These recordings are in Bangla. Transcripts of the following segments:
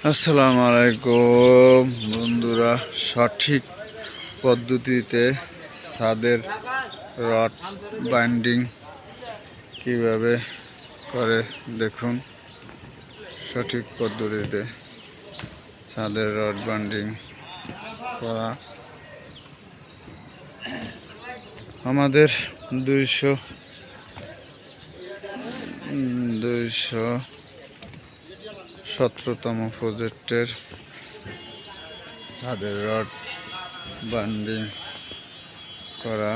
আসসালামু আলাইকুম বন্ধুরা, সঠিক পদ্ধতিতে ছাদের রড বাইন্ডিং কিভাবে করে দেখুন। সঠিক পদ্ধতিতে ছাদের রড বাইন্ডিং করা আমাদের 217তম প্রজেক্টের ছাদের রড বাইন্ডিং করা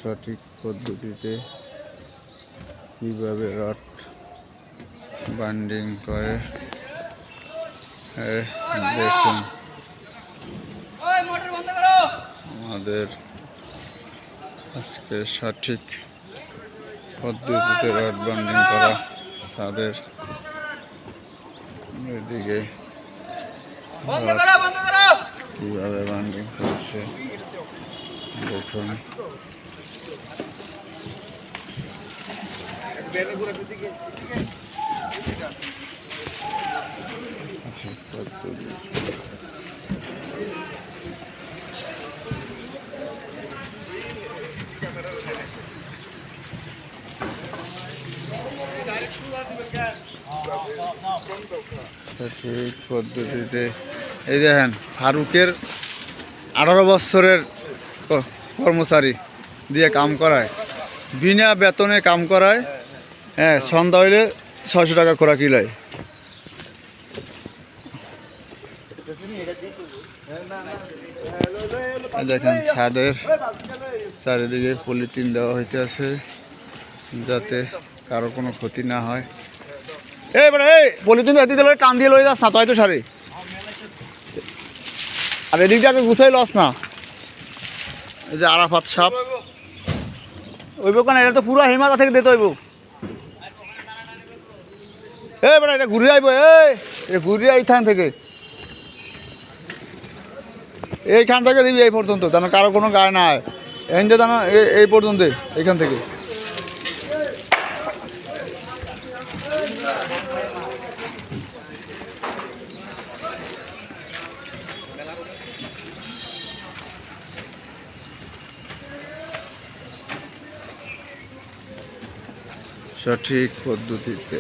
সঠিক পদ্ধতিতে কিভাবে রড বাইন্ডিং করে দেখুন। আমাদের আজকে সঠিক পদ্ধতিতে রড বাইন্ডিং করা ছাদের এদিকে কিভাবে বাইন্ডিং করছে দেখুন। সঠিক পদ্ধতিতে এই দেখেন, ফারুকের 18 বছরের কর্মচারী দিয়ে কাম করায়, বিনা বেতনে কাম করায়। হ্যাঁ, সন্ধ্যা হইলে 600 টাকা খোরা কিলায়। দেখেন, ছাদের চারিদিকে পলিথিন দেওয়া হইতে আছে যাতে কারো কোনো ক্ষতি না হয়। এই পলিথিন এদিকে টান দিয়ে লয়ে যাস না তো, হয়তো সারি আর এদিক দিয়ে গুছাই লস না। এই যে আরাফাত সাপ ওইব কেন, এটা তো পুরো হিমাতা থেকে দিতে হইব। এই বেটা, এটা ঘুরে আইব, এটা ঘুরে এইখান থেকে দিবি এই পর্যন্ত, যেন কারো কোনো গায়ে না হয়। এখান থেকে যেন এই পর্যন্ত, এইখান থেকে। সঠিক পদ্ধতিতে